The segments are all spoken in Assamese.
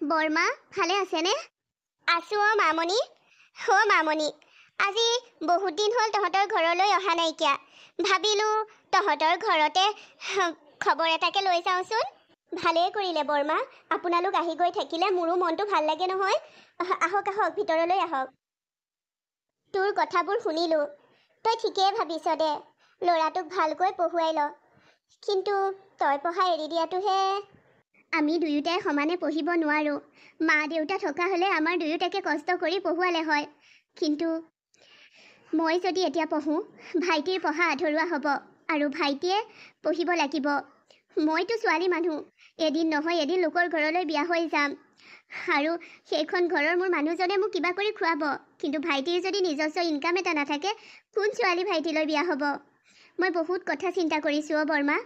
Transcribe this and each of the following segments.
বৰমা ভালে আছেনে? আছো মামনি। মামনি, আজি বহুত দিন হ'ল তহঁতৰ ঘৰলৈ অহা নাইকিয়া। ভাবিলো তহঁতৰ ঘৰতে খবৰ এটাকে লৈ যাওঁচোন। ভালেই কৰিলে বৰমা, আপোনালোক আহি গৈ থাকিলে মোৰো মনটো ভাল লাগে নহয়। আহক আহক, ভিতৰলৈ আহক। তোৰ কথাবোৰ শুনিলো, তই ঠিকেই ভাবিছ দে। ল'ৰাটোক ভালকৈ পঢ়ুৱাই ল, কিন্তু তই পঢ়া এৰি দিয়াটোহে। আমি দুয়োটাই সমানে পঢ়িব নোৱাৰোঁ। মা দেউতা থকা হ'লে আমাৰ দুয়োটাকে কষ্ট কৰি পঢ়ুৱালে হয়, কিন্তু মই যদি এতিয়া পঢ়োঁ, ভাইটিৰ পঢ়া আধৰুৱা হ'ব আৰু ভাইটিয়ে পঢ়িব লাগিব। মইতো ছোৱালী মানুহ, এদিন নহয় এদিন লোকৰ ঘৰলৈ বিয়া হৈ যাম আৰু সেইখন ঘৰৰ মোৰ মানুহজনে মোক কিবা কৰি খুৱাব। কিন্তু ভাইটিৰ যদি নিজস্ব ইনকাম এটা নাথাকে, কোন ছোৱালী ভাইটিলৈ বিয়া হ'ব? মই বহুত কথা চিন্তা কৰিছোঁ বৰমা।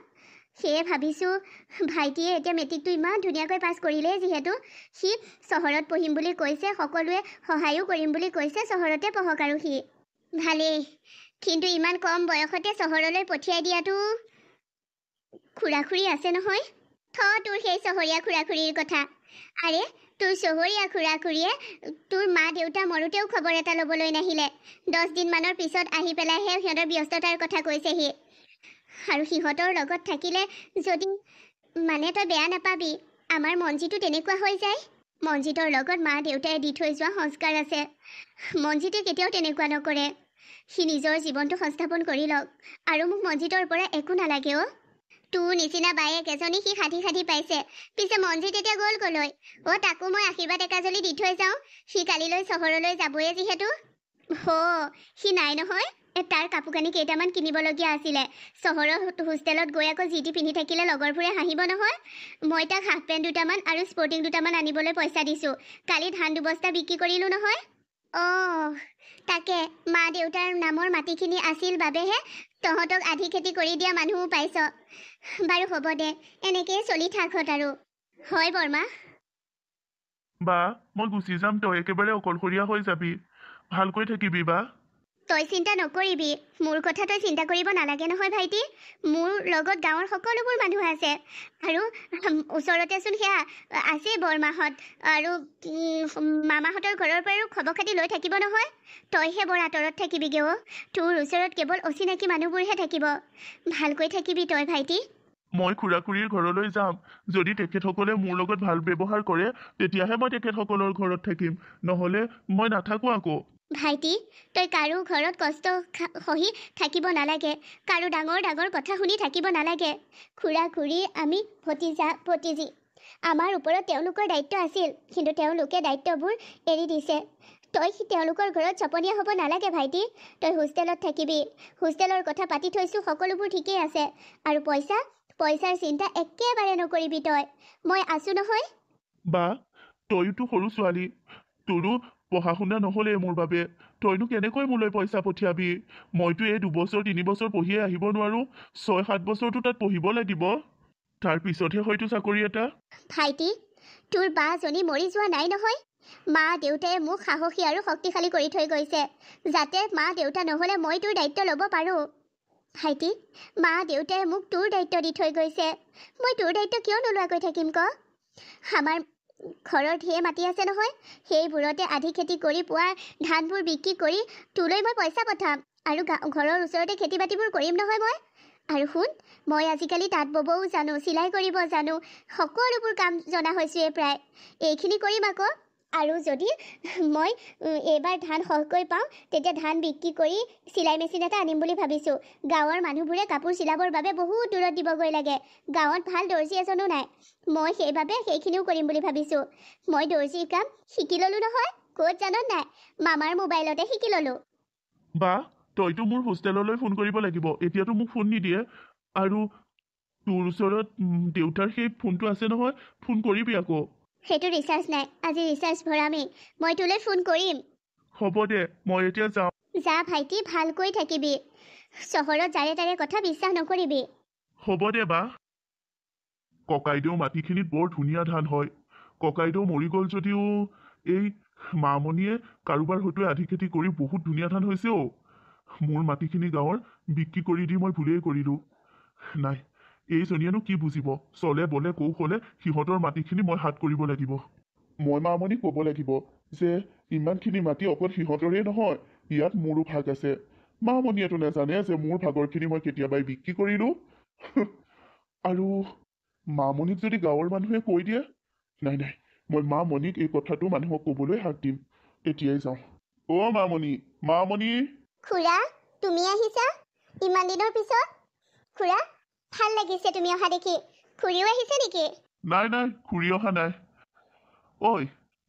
সেয়ে ভাবিছোঁ ভাইটিয়ে এতিয়া মেট্ৰিকটো ইমান ধুনীয়াকৈ পাছ কৰিলেই, যিহেতু সি চহৰত পঢ়িম বুলি কৈছে, সকলোৱে সহায়ো কৰিম বুলি কৈছে, চহৰতে পঢ়ক আৰু সি। ভালেই, কিন্তু ইমান কম বয়সতে চহৰলৈ পঠিয়াই দিয়াটো। খুৰা-খুৰী আছে নহয়? তোৰ সেই চহৰীয়া খুৰা-খুৰীৰ কথা। আৰে তোৰ চহৰীয়া খুৰা-খুৰীয়ে তোৰ মা দেউতা মৰোতেও খবৰ এটা ল'বলৈ নাহিলে। 10 দিনমানৰ পিছত আহি পেলাইহে সিহঁতৰ ব্যস্ততাৰ কথা কৈছেহি। আৰু সিহঁতৰ লগত থাকিলে যদি মানে তই বেয়া নাপাবি, আমাৰ মঞ্জিতো তেনেকুৱা হৈ যায়। মঞ্জিতৰ লগত মা দেউতাই দি থৈ যোৱা সংস্কাৰ আছে। মঞ্জিতে কেতিয়াও তেনেকুৱা নকৰে। সি নিজৰ জীৱনটো সংস্থাপন কৰি লওক, আৰু মোক মঞ্জিতৰ পৰা একো নালাগে। তোৰ নিচিনা বায়েক এজনী সি সাধি পাইছে। পিছে মঞ্জিত এতিয়া গ'ল কলৈ? তাকো মই আশীৰ্বাদ একাজলি দি থৈ যাওঁ। সি কালিলৈ চহৰলৈ যাবয়ে যিহেতু। সি নাই নহয়। তাৰ কাপোৰ কানি কেইটামান কিনিবলগীয়া আছিলে। চহৰৰ হোষ্টেলত গৈ আকৌ যি টি পিন্ধি থাকিলে লগৰবোৰে হাঁহিব নহয়। মই তাক হাফ পেণ্ট দুটামান আৰু স্পৰ্টিং দুটামান আনিবলৈ পইচা দিছোঁ। কালি ধান 2 বস্তা বিক্ৰী কৰিলোঁ নহয়। তাকে মা দেউতাৰ নামৰ মাটিখিনি আছিল বাবেহে তহঁতক আধি খেতি কৰি দিয়া মানুহো পাইছ। বাৰু হ'ব দে, এনেকেই চলি থাকত আৰু। হয় বৰমা। বা মই গুচি যাম, তই একেবাৰে অকলশৰীয়া হৈ যাবি। ভালকৈ থাকিবি বা। তই চিন্তা নকৰিবি, মোৰ কথা তই চিন্তা কৰিব নালাগে নহয় ভাইটি। মোৰ লগত গাঁৱৰ সকলোবোৰ মানুহ আছে, আৰু ওচৰতেচোন সেয়া আছে বৰমাহঁত আৰু মামাহঁতৰ ঘৰৰ পৰাও খবৰ খাতি লৈ থাকিব নহয়। তইহে বৰ আঁতৰত থাকিবিগে। তোৰ ওচৰত কেৱল অচিনাকি মানুহবোৰহে থাকিব। ভালকৈ থাকিবি তই ভাইটি। মই খুৰা-খুৰীৰ ঘৰলৈ যাম। যদি তেখেতসকলে মোৰ লগত ভাল ব্যৱহাৰ কৰে, তেতিয়াহে মই তেখেতসকলৰ ঘৰত থাকিম, নহ'লে মই নাথাকোঁ আকৌ। ভাইটি, তই কাৰো ঘৰত কষ্ট সহি থাকিব নালাগে, কাৰো ডাঙৰ ডাঙৰ কথা শুনি থাকিব নালাগে। খুৰা-খুৰী আমি ভতিজা-ভতিজী। আমাৰ ওপৰত তেওঁলোকৰ দায়িত্ব আছিল, কিন্তু তেওঁলোকে দায়িত্ববোৰ এৰি দিছে। তই তেওঁলোকৰ ঘৰত চপনীয়া হ'ব নালাগে ভাইটি। তই হোষ্টেলত থাকিবি। হোষ্টেলৰ কথা পাতি থৈছোঁ, সকলোবোৰ ঠিকেই আছে। আৰু পইচাৰ চিন্তা একেবাৰে নকৰিবি তই। মই আছোঁ নহয়। বা, তইতো সৰু ছোৱালী, তোৰো পঢ়া শুনা নহ'লে মোৰ বাবে। তইনো কেনেকৈ মোলৈ পইচা পঠিয়াবি? মইতো এই 2 বছৰ 3 বছৰ পঢ়িয়ে আহিব নোৱাৰোঁ। 6-7 বছৰটো তাত পঢ়িব লাগিব। তাৰ পিছতহে হয়তো চাকৰি এটা। ভাইটি, তোৰ বাজনী মৰি যোৱা নাই নহয়। মা দেউতাই মোক সাহসী আৰু শক্তিশালী কৰি থৈ গৈছে, যাতে মা দেউতা নহ'লে মই তোৰ দায়িত্ব ল'ব পাৰোঁ। ভাইটি, মা দেউতাই মোক তোৰ দায়িত্ব দি থৈ গৈছে। মই তোৰ দায়িত্ব কিয় নোলোৱাকৈ থাকিম ক? আমাৰ ঘৰৰ ঢেৰ মাটি আছে নহয়, সেইবোৰতে আধি খেতি কৰি পোৱা ধানবোৰ বিক্ৰী কৰি তোলৈ মই পইচা পঠাম, আৰু ঘৰৰ ওচৰতে খেতি বাতিবোৰ কৰিম নহয় মই। আৰু শুন, মই আজিকালি তাঁত ববও জানো, চিলাই কৰিব জানো, সকলোবোৰ কাম জনা হৈছোঁৱে প্ৰায়। এইখিনি কৰিম আকৌ। আৰু যদি মই এইবাৰ ধান সৰহকৈ পাওঁ, তেতিয়া ধান বিক্ৰী কৰি চিলাই মেচিন এটা আনিম বুলি ভাবিছোঁ। গাঁৱৰ মানুহবোৰে কাপোৰ চিলাবৰ বাবে বহুত দূৰত দিবগৈ লাগে। গাঁৱত ভাল দৰ্জী এজনো নাই। মই সেইবাবে সেইখিনিও কৰিম বুলি ভাবিছোঁ। মই দৰ্জীৰ কাম শিকি ল'লোঁ নহয়। ক'ত জান নাই? মামাৰ মোবাইলতে শিকি ল'লোঁ। বা, তইতো মোৰ হোষ্টেললৈ ফোন কৰিব লাগিব। এতিয়াতো মোক ফোন নিদিয়ে। আৰু তোৰ ওচৰত দেউতাৰ সেই ফোনটো আছে নহয়, ফোন কৰিবি আকৌ। সেইটো ৰিচাৰ্জ নাই, আজি ৰিচাৰ্জ ভৰামেই। মই তোলৈ ফোন কৰিম। হ'ব দে, মই এতিয়া যাওঁ। যা ভাইটি, ভালকৈ থাকিবি। চহৰত যাৰে তাৰে কথা বিশ্বাস নকৰিবি। হ'ব দে বা। ককাইদেউ মাটিখিনিত বৰ ধুনীয়া ধান হয়। ককাইদেউ মৰি গ'ল যদিও এই মামনিয়ে কাৰোবাৰ হয়তো আধি খেতি কৰি বহুত ধুনীয়া ধান হৈছে। মোৰ মাটিখিনি গাঁৱৰ বিক্ৰী কৰি দি মই ভুলেই কৰিলোঁ। নাই, এইজনীয়েনো কি বুজিব? চলে বলে কৌশলে সিহঁতৰ মাটিখিনি মই হাত কৰিব লাগিব। মই মামনিক ক'ব লাগিব যে ইমানখিনি মাটি অকল সিহঁতৰে নহয়, ইয়াত মোৰো ভাগ আছে। মামনিয়েতো নাজানে যে মোৰ ভাগৰখিনি মই কেতিয়াবাই বিক্ৰী কৰিলোঁ। আৰু মামনিক যদি গাঁৱৰ মানুহে কৈ দিয়ে, নাই নাই, মই মামনিক এই কথাটো মানুহক ক'বলৈ হাক দিম। এতিয়াই যাওঁ। অ' মামনি, মামনি। খুৰা, তুমি আহিছা ইমান দিনৰ পিছত? খুৰা, ভাল লাগিছে তুমি অহা দেখি। খুৰীও আহিছে নেকি? নাই নাই, খুৰী অহা নাই। ঐ,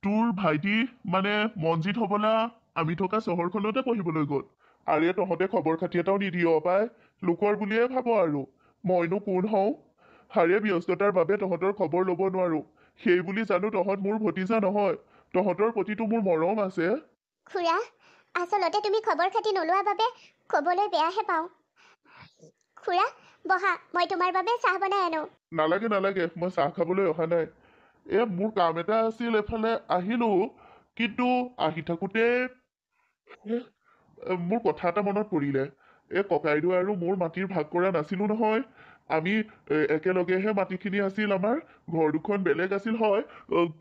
তোৰ ভাইটি মানে মনজিত হ'বলা আমি থকা চহৰখনতে পঢ়িবলৈ গ'ল। আৰে তহঁতে খবৰ খাতি এটাও নিদিয় পাই, লোকৰ বুলিয়ে ভাব আৰু। মইনো কোন হওঁ? হাৰে ব্যস্ততাৰ বাবে তহঁতৰ খবৰ ল'ব নোৱাৰো। সেই বুলি জানো তহঁত মোৰ ভতিজা নহয়। তহঁতৰ প্ৰতিটো মোৰ মৰম আছে। খুৰা, আচলতে তুমি খবৰ খাতি নোলোৱাৰ বাবে ক'বলৈ বেয়াহে পাওঁ। খুৰা, বহা, মই তোমাৰ বাবে চাহ বনাই আনো। নালাগে নালাগে, মই চাহ খাবলৈ অহা নাই। মোৰ কাম এটা আছিল, এফালে আহিলো। কিন্তু আহি থাকোতে মোৰ কথা এটা মনত পৰিলে। ককাইদেউ আৰু মোৰ মাটিৰ ভাগ কৰা নাছিলো নহয়। আমি একেলগেহে মাটিখিনি আছিল আমাৰ। ঘৰ দুখন বেলেগ আছিল হয়,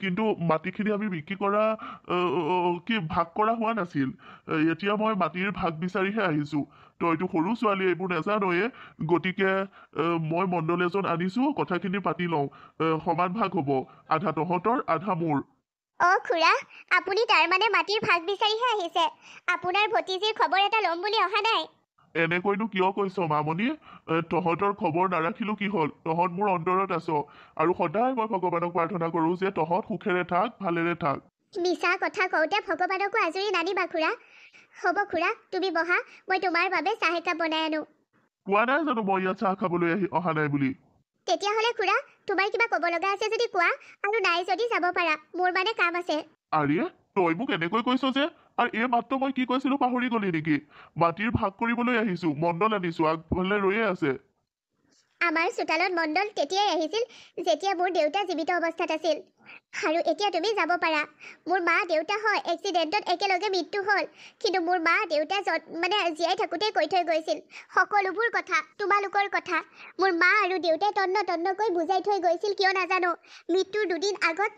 কিন্তু মাটিখিনি আমি বিক্ৰী কৰা ভাগ কৰা হোৱা নাছিল। এতিয়া মই মাটিৰ ভাগ বিচাৰিহে আহিছো। তইতো সৰু ছোৱালী, এইবোৰ নেজানয়ে। গতিকে মই মণ্ডল এজন আনিছো, কথাখিনি পাতি লওঁ। সমান ভাগ হ'ব, আধা তহঁতৰ আধা মোৰ। অ' খুৰা, আপুনি তাৰমানে মাটিৰ ভাগ বিচাৰিহে আহিছে। আপোনাৰ ভতিজীৰ খবৰ এটা ল'ম বুলি অহা নাই। এনেকৈনো কিয় কৈছ মামনি? তহঁতৰ খবৰ নাৰাখিলো কি হ'ল? তহঁত মোৰ অন্তৰত আছ। আৰু সদায় মই ভগৱানক প্ৰাৰ্থনা কৰো যে তহঁত সুখেৰে থাক, ভালেৰে থাক। মিছা কথা কওঁতে ভগৱানকো আজৰি নানিবা খুৰা। হ'ব খুৰা, তুমি বহা, মই তোমাৰ বাবে চাহ একাপ বনাই আনো। কোৱা নাই জানো মই ইয়াত চাহ খাবলৈ অহা নাই বুলি? তেতিয়াহ'লে খুৰা, তোমাৰ কিবা ক'ব লগা আছে যদি কোৱা, আৰু নাই যদি যাব পাৰা। মোৰ মানে কাম আছে। আৰে, তই মোক এনেকৈ কৈছ যে? আৰু এই মাত্ৰ মই কি কৈছিলো পাহৰি গলি নেকি? মাটিৰ ভাগ কৰিবলৈ আহিছো, মণ্ডল আনিছো, আগফালে ৰৈয়ে আছে। আমাৰ চোতালত মণ্ডল তেতিয়াই আহিছিল যেতিয়া মোৰ দেউতা জীৱিত অৱস্থাত আছিল। আৰু এতিয়া তুমি যাব পাৰা। মোৰ মা দেউতা হয় এক্সিডেণ্টত একেলগে মৃত্যু হ'ল, কিন্তু মোৰ মা দেউতা জীয়াই থাকোঁতেই কৈ থৈ গৈছিল সকলোবোৰ কথা, তোমালোকৰ কথা। মোৰ মা আৰু দেউতাই তন্নকৈ বুজাই থৈ গৈছিল, কিয় নাজানো। মৃত্যুৰ দুদিন আগত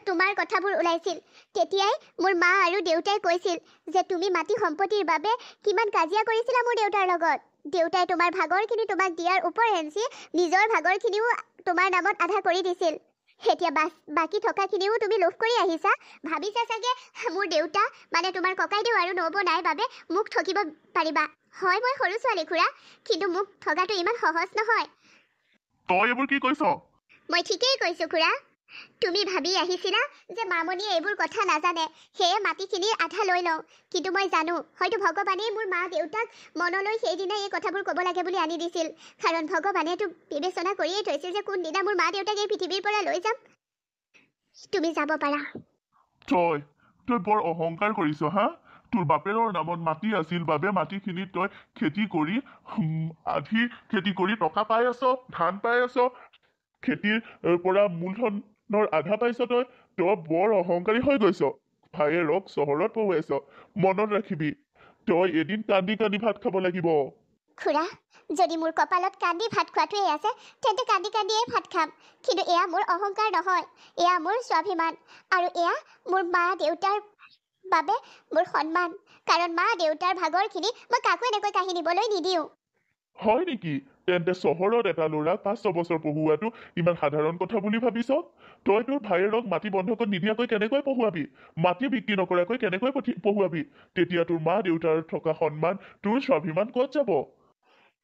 তোমাৰ কথাবোৰ ওলাইছিল। তেতিয়াই মোৰ মা আৰু দেউতাই কৈছিল যে তুমি মাটি সম্পত্তিৰ বাবে কিমান কাজিয়া কৰিছিলা মোৰ দেউতাৰ লগত। দেউতাই তোমাৰ ভাগৰখিনি তোমাক দিয়াৰ ওপৰঞ্চি নিজৰ ভাগৰখিনিও তোমাৰ নামত আধা কৰি দিছিল। এতিয়া বাকী থকাখিনিও তুমি লোভ কৰি আহিছা। ভাবিছা চাগে মোৰ দেউতা মানে তোমাৰ ককাইদেউ আৰু নব নাই বাবে মোক ঠগিব পাৰিবা। হয়, মই সৰু ছোৱালী খুৰা, কিন্তু মোক ঠগাটো ইমান সহজ নহয়। তই এইবোৰ কি কৈছ? মই ঠিকেই কৈছো খুৰা। তুমি ভাবি আহিছিলা যে মামনিয়ে এইবোৰ কথা নাজানে, সেয়ে মাটিখিনিৰ আধা লৈ লওঁ। কিন্তু মই জানো, হয়তো ভগৱানেই মোৰ মা দেউতাক মনলৈ সেইদিনাই এই কথাবোৰ ক'ব লাগে বুলি আনি দিছিল। কাৰণ ভগৱানেতো বিবেচনা কৰিয়েই থৈছিল যে কোনদিনা মোৰ মা দেউতাক এই পৃথিৱীৰ পৰা লৈ যাম। তুমি যাব পাৰা। তই বৰ অহংকাৰ কৰিছ হা? তোৰ বাপেৰৰ নামত মাটি আছিল বাবে মাটিখিনি তই খেতি কৰি আধি খেতি কৰি টকা পাই আছ, ধান পাই আছ। খেতিৰ পৰা মূলধনৰ আধা পাইছ তই। তই বৰ অহংকাৰী হৈ গৈছ। ভায়েৰক চহৰত পঢ়ুৱাইছ। মনত ৰাখিবি, তই এদিন কান্দি কান্দি ভাত খাব লাগিব। খুৰা, যদি মোৰ কপালত কান্দি ভাত খোৱাটোৱেই আছে, তেন্তে কান্দি কান্দিয়েই ভাত খাম। কিন্তু এয়া মোৰ অহংকাৰ নহয়, এয়া মোৰ স্বাভিমান। আৰু এয়া মোৰ মা দেউতাৰ বাবে মোৰ সন্মান। কাৰণ মা দেউতাৰ ভাগৰখিনি মই কাকো এনেকৈ কাঢ়ি নিবলৈ নিদিওঁ। হয় নেকি? তেন্তে চহৰত এটা ল'ৰাক 5-6 বছৰ পঢ়ুৱাটো ইমান সাধাৰণ কথা বুলি ভাবিছ? তই তোৰ ভায়েৰক মাটি বন্ধকত নিদিয়াকৈ কেনেকৈ পঢ়ুৱাবি? মাটি বিক্ৰী নকৰাকৈ কেনেকৈ পঢ়ুৱাবি? তেতিয়া তোৰ মা দেউতাৰ থকা সন্মান, তোৰ স্বাভিমান ক'ত যাব?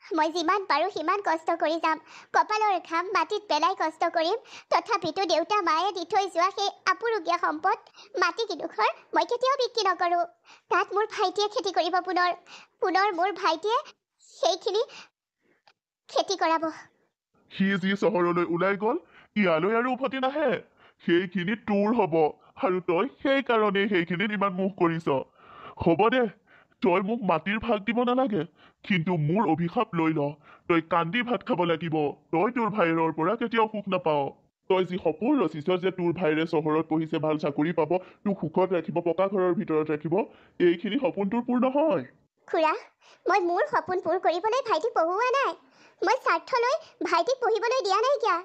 মই যিমান পাৰোঁ সিমান কষ্ট কৰি যাম। কপালৰ ঘাম মাটিত পেলাই কষ্ট কৰিম। তথাপিতো দেউতা মায়ে দি থৈ যোৱা সেই আপুৰুগীয়া সম্পদ মাটি কিডোখৰ মই কেতিয়াও বিক্ৰী নকৰোঁ। তাত মোৰ ভাইটিয়ে খেতি কৰিব পুনৰ মোৰ ভাইটিয়ে সেইখিনি খেতি কৰাব। সি যি চহৰলৈ ওলাই গ'ল, ইয়ালৈ আৰু উভতি নাহে। সেইখিনি তোৰ হ'ব, আৰু তই সেইকাৰণেই সেইখিনিত ইমান মোহ কৰিছ। হ'ব দে, তই মোক মাটিৰ ভাগ দিব নালাগে, কিন্তু মোৰ অভিশাপ লৈ ল। তই কান্দি ভাত খাব লাগিব। তই তোৰ ভায়েৰৰ পৰা কেতিয়াও সুখ নাপাৱ। তই যি সপোন ৰচিছ যে তোৰ ভাইৰে চহৰত পঢ়িছে ভাল চাকৰি পাব, তোক সুখত ৰাখিব, পকা ঘৰৰ ভিতৰত ৰাখিব, এইখিনি সপোন তোৰ পূৰ নহয়। খুৰা, মই মোৰ সপোন পূৰ কৰিবলৈ ভাইটিক পঢ়ুওৱা নাই। মই স্বাৰ্থ লৈ ভাইটিক পঢ়িবলৈ দিয়া নাইকিয়া।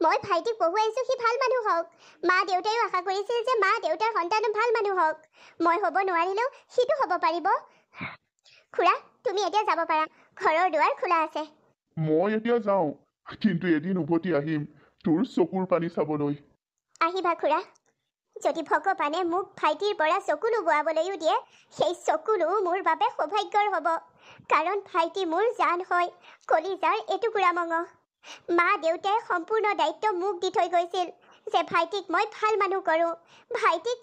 মই ভাইটিক পঢ়ুৱাইছোঁ, সি ভাল মানুহ হওক। মা দেউতায়ো আশা কৰিছিল যে মা দেউতাৰ সন্তানো ভাল মানুহ হওক। মই হ'ব নোৱাৰিলেও সিটো হ'ব পাৰিব। খুৰা, তুমি এতিয়া যাব পাৰা, ঘৰৰ দুৱাৰ খোলা আছে। মই এতিয়া যাওঁ, কিন্তু এদিন উভতি আহিম তোৰ চকুৰ পানী চাবলৈ। আহিবা খুৰা। যদি ভগৱানে মোক ভাইটিৰ পৰা চকু লুবোৱাবলৈও দিয়ে, সেই চকুলো মোৰ বাবে সৌভাগ্যৰ হ'ব। কাৰণ ভাইটি মোৰ জান হয়, কলিজাৰ এটুকুৰা মঙহ। মা দেউতাই সম্পূৰ্ণ দায়িত্ব মোক দি থৈ গৈছিল যে ভাইটিক মই ভাল মানুহ কৰোঁ, ভাইটিক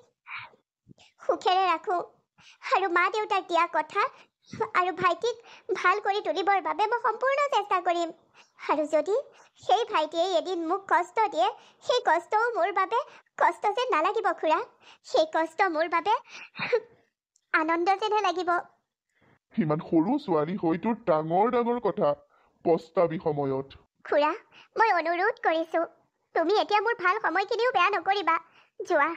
সুখেৰে ৰাখোঁ। আৰু মা দেউতাক দিয়া কথা আৰু ভাইটিক ভাল কৰি তুলিবৰ বাবে মই সম্পূৰ্ণ চেষ্টা কৰিম। আৰু যদি সেই ভাইটিয়ে এদিন মোক কষ্ট দিয়ে, সেই কষ্টও মোৰ বাবে কষ্ট যেন নালাগিব খুৰা। সেই কষ্ট মোৰ বাবে আনন্দ যেনহে লাগিব। ইমান সৰু ছোৱালী হৈ তোৰ ডাঙৰ ডাঙৰ কথা পস্তাবি সময়ত। খুৰা, মই অনুৰোধ কৰিছোঁ, তুমি এতিয়া মোৰ ভাল সময়খিনিও বেয়া নকৰিবা। যোৱা।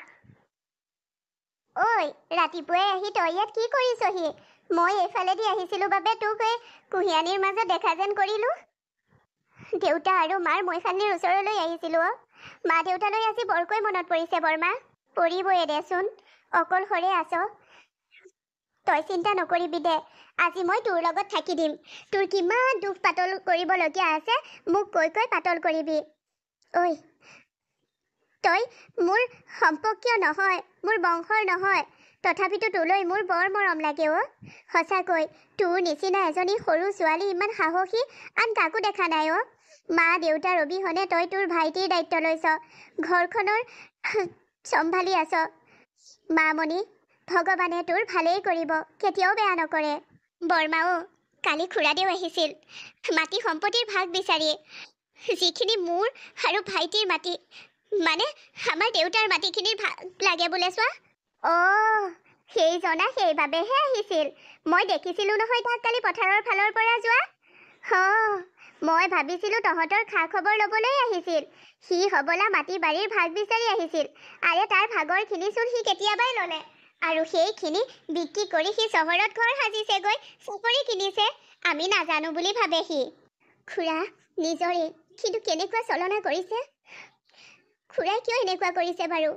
ঐ, ৰাতিপুৱাই আহি তই ইয়াত কি কৰিছহি? মই এইফালেদি আহিছিলোঁ বাবে তোক এই কুঁহিয়ানীৰ মাজত দেখা যেন কৰিলোঁ। দেউতা আৰু মাৰ মৈখান্দিৰ ওচৰলৈ আহিছিলোঁ। মা দেউতালৈ আজি বৰকৈ মনত পৰিছে বৰমা। পৰিবয়ে দেচোন, অকলশৰে আছ। তই চিন্তা নকৰিবি দে, আজি মই তোৰ লগত থাকি দিম। তোৰ কিমান দুখ পাতল কৰিবলগীয়া আছে মোক কৈ কৈ পাতল কৰিবি। ঐ, তই মোৰ সম্পৰ্কীয় নহয়, মোৰ বংশৰ নহয়, তথাপিতো তোলৈ মোৰ বৰ মৰম লাগে অ'। সঁচাকৈ তোৰ নিচিনা এজনী সৰু ছোৱালী ইমান সাহসী আন কাকো দেখা নাই অ'। মা দেউতাৰ অবিহনে তই তোৰ ভাইটিৰ দায়িত্ব লৈছ, ঘৰখনৰ চম্ভালি আছ। মামণি, ভগৱানে তোৰ ভালেই কৰিব, কেতিয়াও বেয়া নকৰে। বৰমা অ', কালি খুৰাদেউ আহিছিল মাটি সম্পত্তিৰ ভাগ বিচাৰি। যিখিনি মোৰ আৰু ভাইটিৰ মাটি, মানে আমাৰ দেউতাৰ মাটিখিনিৰ ভাগ লাগে বোলে চোৱা। অ', সেইজনা সেইবাবেহে আহিছিল। মই দেখিছিলোঁ নহয় তাক কালি পথাৰৰ ফালৰ পৰা যোৱা। মই ভাবিছিলোঁ তহঁতৰ খা খবৰ ল'বলৈ আহিছিল। সি হবলা মাটি বাৰীৰ ভাগ বিচাৰি আহিছিল। আৰে তাৰ ভাগৰখিনিচোন সি কেতিয়াবাই ল'লে। আৰু সেইখিনি বিক্ৰী কৰি সি চহৰত ঘৰ সাজিছেগৈ, চাকৰি কিনিছে। আমি নাজানো বুলি ভাবে সি। খুৰা, নিজৰে কিন্তু কেনেকুৱা চলনা কৰিছে। খুৰাই কিয় এনেকুৱা কৰিছে বাৰু?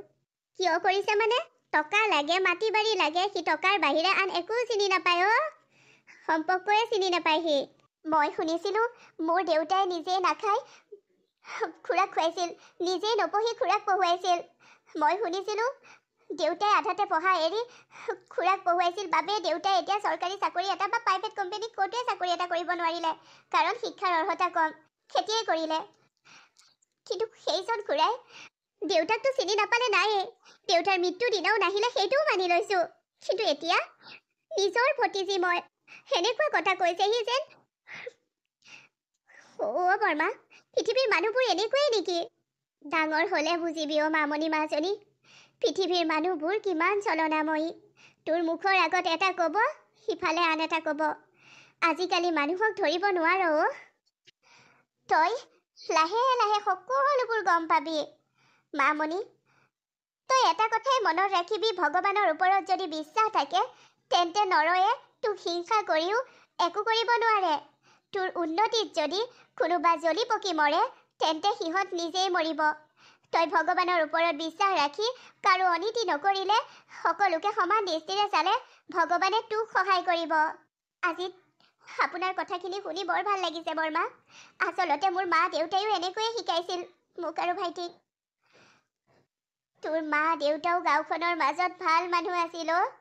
কিয় কৰিছে মানে? টকা লাগে, মাটি বাৰী লাগে, সি টকাৰ বাহিৰে আন একো চিনি নাপায় অ'। সম্পৰ্কয়ে চিনি নাপায় সি। মই শুনিছিলোঁ মোৰ দেউতাই নিজে নাখাই খুৰাক খুৱাইছিল, নিজেই নপঢ়ি খুৰাক পঢ়ুৱাইছিল। মই শুনিছিলোঁ দেউতাই আধাতে পঢ়া এৰি খুৰাক পঢ়ুৱাইছিল বাবে দেউতাই এতিয়া চৰকাৰী চাকৰি এটা বা প্ৰাইভেট কোম্পানীত ক'তোৱে চাকৰি এটা কৰিব নোৱাৰিলে, কাৰণ শিক্ষাৰ অৰ্হতা কম, খেতিয়ে কৰিলে। কিন্তু সেইজন খুৰাই দেউতাকতো চিনি নাপালে নায়েই। দেউতাৰ মৃত্যুৰ দিনাও নাহিলে সেইটোও মানি লৈছোঁ। কিন্তু এতিয়া নিজৰ ভতিজী মই, সেনেকুৱা কথা কৈছেহি যেন। অ' বৰমা, পৃথিৱীৰ মানুহবোৰ এনেকুৱাই নেকি? ডাঙৰ হ'লে বুজিবি অ' মামণি মাজনী, পৃথিৱীৰ মানুহবোৰ কিমান চলনাময়ী। তোৰ মুখৰ আগত এটা ক'ব, সিফালে আন এটা ক'ব। আজিকালি মানুহক ধৰিব নোৱাৰ অ'। তই লাহে লাহে সকলোবোৰ গম পাবি। মামণি, তই এটা কথাই মনত ৰাখিবি, ভগৱানৰ ওপৰত যদি বিশ্বাস থাকে তেন্তে নৰয়ে তোক হিংসা কৰিও একো কৰিব নোৱাৰে। তোৰ উন্নতিত যদি কোনোবা জ্বলি পকি মৰে তেন্তে সিহঁত নিজেই মৰিব। তই ভগৱানৰ ওপৰত বিশ্বাস ৰাখি কাৰো অনীতি নকৰিলে, সকলোকে সমান দৃষ্টিৰে চালে ভগৱানে তোক সহায় কৰিব। আজি আপোনাৰ কথাখিনি শুনি বৰ ভাল লাগিছে বৰমা। আচলতে মোৰ মা দেউতায়ো এনেকৈয়ে শিকাইছিল মোক আৰু ভাইটিক। তোৰ মা দেউতাও গাঁওখনৰ মাজত ভাল মানুহ আছিল অ'।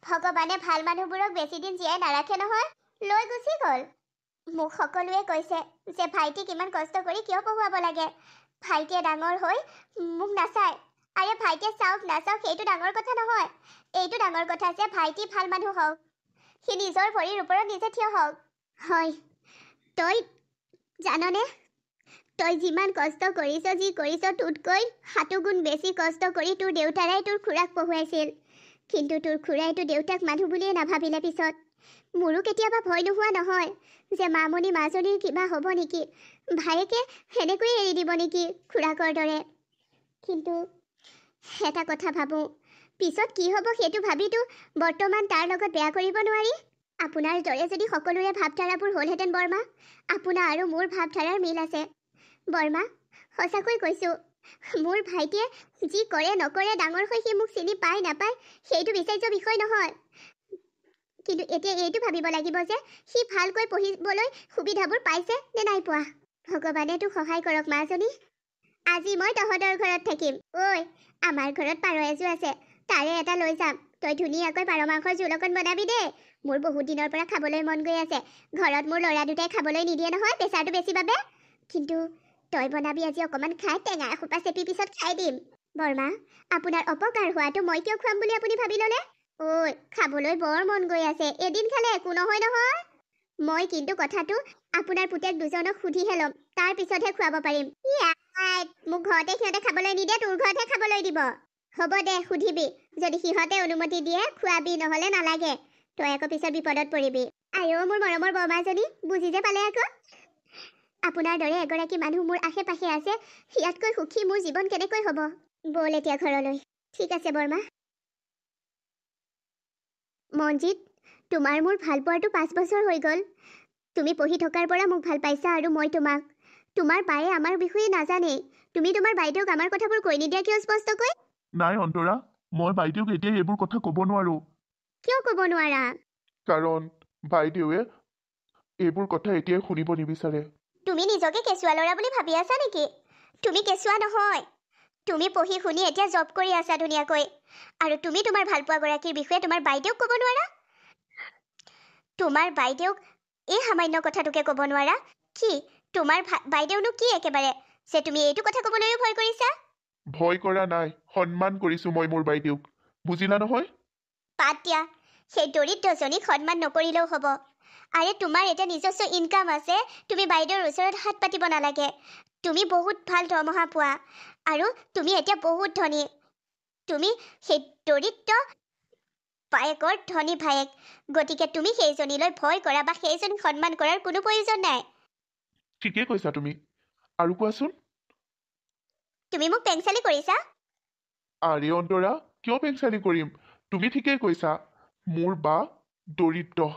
ভগৱানে ভাল মানুহবোৰক বেছি দিন জীয়াই নাৰাখে নহয়, লৈ গুচি গ'ল। মোক সকলোৱে কৈছে যে ভাইটিক ইমান কষ্ট কৰি কিয় পঢ়ুৱাব লাগে। ভাইটিয়ে ডাঙৰ হৈ মোক নাচায়। আৰে ভাইটিয়ে চাওক নাচাওক সেইটো ডাঙৰ কথা নহয়। এইটো ডাঙৰ কথা যে ভাইটি ভাল মানুহ হওক, সি নিজৰ ভৰিৰ ওপৰত নিজে থিয় হওক। হয়, তই জাননে, তই যিমান কষ্ট কৰিছ, যি কৰিছ, তোতকৈ 7 গুণ বেছি কষ্ট কৰি তোৰ দেউতাৰাই তোৰ খুৰাক পঢ়ুৱাইছিল। কিন্তু তোৰ খুৰাইতো দেউতাক মানুহ বুলিয়ে নাভাবিলে পিছত। মোৰো কেতিয়াবা ভয় নোহোৱা নহয় যে মামণি মাজনীৰ কিবা হ'ব নেকি, ভায়েকে সেনেকৈয়ে এৰি দিব নেকি খুৰাকৰ দৰে। কিন্তু এটা কথা ভাবোঁ, পিছত কি হ'ব সেইটো ভাবিতো বৰ্তমান তাৰ লগত বেয়া কৰিব নোৱাৰি। আপোনাৰ দৰে যদি সকলোৰে ভাৱধাৰাবোৰ হ'লহেঁতেন বৰমা, আপোনাৰ আৰু মোৰ ভাৱধাৰাৰ মিল আছে। বৰমা, সঁচাকৈ কৈছোঁ, মোৰ ভাইটিয়ে যি কৰে নকৰে ডাঙৰ হৈ সি মোক চিনি পায় নাপায় সেইটো বিচাৰ্য বিষয় নহয়। কিন্তু এতিয়া এইটো ভাবিব লাগিব যে সি ভালকৈ পঢ়িবলৈ সুবিধাবোৰ পাইছে নে নাই পোৱা। ভগৱানে তোক সহায় কৰক মাজনী। আজি মই তহঁতৰ ঘৰত থাকিম। ঐ, আমাৰ ঘৰত পাৰ এযোৰ আছে, তাৰে এটা লৈ যাম। তই ধুনীয়াকৈ পাৰ মাংসৰ জোল অকণ বনাবি দেই। মোৰ বহুত দিনৰ পৰা খাবলৈ মন গৈ আছে। ঘৰত মোৰ ল'ৰা দুটাই খাবলৈ নিদিয়ে নহয় প্ৰেছাৰটো বেছি বাবে। কিন্তু তই বনাবি আজি অকণমান খাই টেঙা এসোপা চেপি পিছত খাই দিম। বৰমা, আপোনাৰ অপকাৰ হোৱাটো মই কিয় খুৱাম বুলি আপুনি ভাবি ল'লে? ঐ, খাবলৈ বৰ মন গৈ আছে, এদিন খালে একো নহয় নহয়। মই কিন্তু কথাটো আপোনাৰ পুতেক দুজনক সুধিহে ল'ম, তাৰ পিছতহে খুৱাব পাৰিম। মোক ঘৰতে সিহঁতে খাবলৈ নিদিয়ে, তোৰ ঘৰতহে খাবলৈ দিব। হ'ব দে, সুধিবি। যদি সিহঁতে অনুমতি দিয়ে খুৱাবি, নহ'লে নালাগে। তই আকৌ পিছত বিপদত পৰিবি। আইঅ' মোৰ মৰমৰ বৰমাজনী, বুজি যে পালে আকৌ। আপোনাৰ দৰে এগৰাকী মানুহ মোৰ আশে পাশে আছে, ইয়াতকৈ সুখী মোৰ জীৱন কেনেকৈ হ'ব। ব'ল এতিয়া ঘৰলৈ। ঠিক আছে বৰমা। মনজিত, তোমাৰ মোৰ ভাল পোৱাটো 5 বছৰ হৈ গ'ল। তুমি পঢ়ি থকাৰ পৰা মোক ভাল পাইছা আৰু মই তোমাক। তোমাৰ বায়ে আমাৰ বিষয়ে নাজানেই। তুমি তোমাৰ বাইদেউক আমাৰ কথাবোৰ কৈ নিদিয়া কিয় স্পষ্টকৈ? নাই অন্তৰা, মই বাইদেউক এতিয়াই এইবোৰ কথা ক'ব নোৱাৰোঁ। কিয় ক'ব নোৱাৰা? কাৰণ বাইদেউৱে এইবোৰ কথা এতিয়াই শুনিব নিবিচাৰে। তুমি নিজকে কেঁচুৱা ল'ৰা বুলি ভাবি আছা নেকি? তুমি কেঁচুৱা নহয়। তুমি পঢ়ি শুনি এতিয়া জব কৰি আছা ধুনীয়াকৈ। আৰু তুমি তোমাৰ ভালপোৱা গৰাকীৰ বিষয়ে তোমাৰ বাইদেউক ক'ব নোৱাৰা? তোমাৰ বাইদেউক এই সামান্য কথাটোকে ক'ব নোৱাৰা? কি তোমাৰ বাইদেউনো কি একেবাৰে যে তুমি এইটো কথা ক'বলৈও ভয় কৰিছা? ভয় কৰা নাই, সন্মান কৰিছোঁ মই মোৰ বাইদেউক। বুজিলা নহয়? বাদ দিয়া, সেই দৰিদ্ৰজনীক সন্মান নকৰিলেও হ'ব। আৰে তোমাৰ এটা নিজস্ব ইনকাম আছে, তুমি বাইদেউৰ ওচৰত হাত পাতিব নালাগে। তুমি বহুত ভাল দৰমহা পোৱা আৰু তুমি এতিয়া বহুত ধনী। তুমি সেই দৰিদ্ৰ বায়েকৰ ধনী ভায়েক, গতিকে তুমি সেইজনীলৈ ভয় কৰা বা সেইজনীক সন্মান কৰাৰ কোনো প্ৰয়োজন নাই। ঠিকেই কৈছা তুমি। আৰু কোৱাচোন? তুমি মোক পেংচালি কৰিছা? আৰে অন্তৰা, কিয় পেংচালি কৰিম? তুমি ঠিকেই কৈছা। মোৰ বা দৰিদ্ৰ,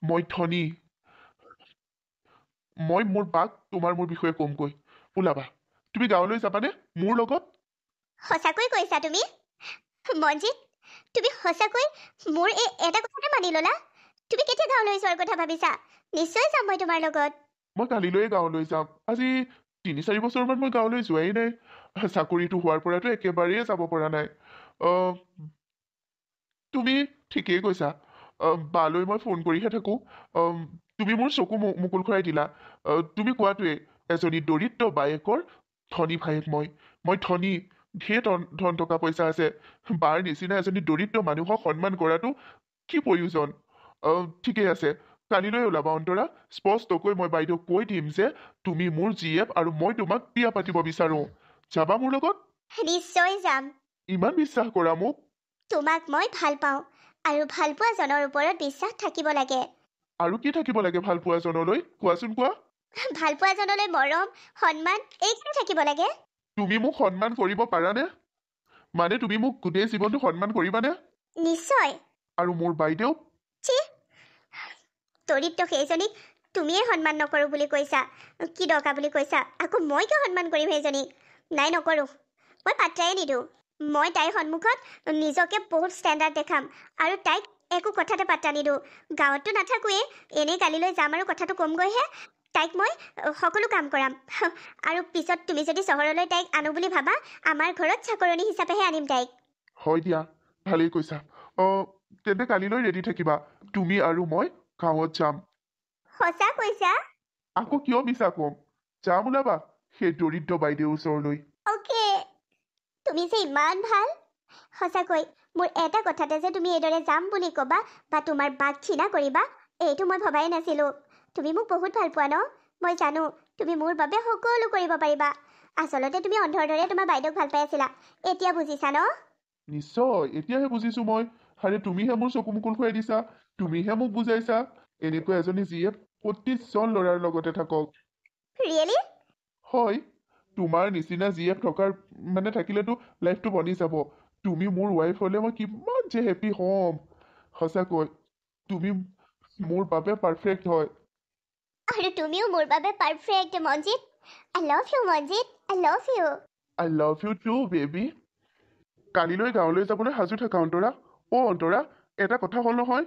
মই ধনী। মই মোৰ বাক তোমাৰ মোৰ বিষয়ে কমকৈ। ওলাবা, তুমি গাঁৱলৈ যাবানে মোৰ লগত? সঁচাকৈ কৈছা তুমি? মনজিত, তুমি সঁচাকৈ মোৰ এই এটা কথাতে মানি ল'লা? তুমি কেতিয়া গাঁৱলৈ যোৱাৰ কথা ভাবিছা? নিশ্চয় যাম মই তোমাৰ লগত। মই কালিলৈয়ে গাঁৱলৈ যাম। আজি 3-4 বছৰমান মই গাঁৱলৈ যোৱাই নাই। চাকৰিটো হোৱাৰ পৰাতো একেবাৰেই যাব পৰা নাই। তুমি ঠিকেই কৈছা। বালৈ মই ফোন কৰিহে থাকোঁ। তুমি মোৰ চকু মুকুল খুৱাই দিলা। তুমি কোৱাটোৱে, এজনী দৰিদ্ৰ বায়েকৰ ধনী ভায়েক মই ধনী, ঢেৰ ধন টকা পইচা আছে। বাৰ নিচিনা এজনী দৰিদ্ৰ মানুহক সন্মান কৰাটো কি প্ৰয়োজন? ঠিকেই আছে, কালিলৈ ওলাবা অন্তৰা। স্পষ্টকৈ মই বাইদেউক কৈ দিম যে তুমি মোৰ জীয়েক আৰু মই তোমাক বিয়া পাতিব বিচাৰোঁ। যাবা মোৰ লগত? নিশ্চয় যাম। ইমান বিশ্বাস কৰা মোক? তোমাক মই ভাল পাওঁ আৰু ভালপোৱাজনৰ ওপৰত বিশ্বাস থাকিব লাগে। আৰু কি থাকিব লাগে ভালপোৱাজনলৈ? কোৱাচোন কোৱা। ভালপোৱাজনলৈ মৰম, সন্মান এইখিনি থাকিব লাগে। তুমি মোক সন্মান কৰিব পাৰানে? মানে তুমি মোক গোটেই জীৱনটো সন্মান কৰিবানে? নিশ্চয়। আৰু মোৰ বাইদেউক? ছি, দৰিদ্ৰ সেইজনীক তুমিয়ে সন্মান নকৰোঁ বুলি কৈছা। কি দৰকাৰ বুলি কৈছা? আকৌ মই কিয় সন্মান কৰিম সেইজনীক? নাই, নকৰোঁ। মই পাত্তাই নিদিওঁ। মই তাইৰ সন্মুখত নিজকে বহুত ষ্টেণ্ডাৰ্ড দেখাম আৰু তাইক একো কথাতে পাত্তা নিদিওঁ। গাঁৱততো নাথাকোৱেই, এনেই কালিলৈ যাম আৰু কথাটো কমগৈহে। তাইক মই সকলো কাম কৰাম। আৰু পিছত তুমি যদি চহৰলৈ তাইক আনো বুলি ভাবা, আমাৰ ঘৰত চাকৰণী হিচাপেহে আনিম তাইক। হয় দিয়া, ভালেই কৈছা। তেন্তে কালিলৈ ৰেডি থাকিবা। তুমি আৰু মই গাঁৱত যাম। সঁচা কৈছা? আকৌ কিয় মিছা কম? যাম, ওলাবা সেই দৰিদ্ৰ বাইদেউৰ ওচৰলৈ। অ'কে। তুমি যে ইমান ভাল। সঁচাকৈ মোৰ এটা কথাতে যে তুমি এইদৰে যাম বুলি ক'বা বা তোমাৰ বাক ঘৃণা কৰিবা, এইটো মই ভবাই নাছিলোঁ। তুমি মোক বহুত ভাল পোৱা ন? মই জানো তুমি মোৰ বাবে সকলো কৰিব পাৰিবা। আচলতে তুমি অন্ধৰ দৰে তোমাৰ বাইদেউক ভাল পাই আছিলা। এতিয়া বুজিছা ন? নিশ্চয়, এতিয়াহে বুজিছো মই। আৰে তুমিহে মোৰ চকু মুকুল খুৱাই দিছা। তুমিহে মোক বুজাইছা এনেকুৱা এজনী জীয়েক প্ৰতিজন ল'ৰাৰ লগতে থাকক। ৰিয়েলি? হয়, তোমাৰ নিচিনা জীয়েক থাকিলেতো লাইফটো বনি যাব। তুমি মোৰ ৱাইফ হ'লে মই কিমান যে হেপী হ'ম। সঁচাকৈ তুমি মোৰ বাবে পাৰফেক্ট হয়। আৰু তুমিও মোৰ বাবে perfect Manjit. I love you, Manjit. I love you. I love you too, baby. কালিলৈ গাঁৱলৈ যাবলৈ সাজু থাকা অন্তৰা। অন্তৰা, এটা কথা হ'ল নহয়,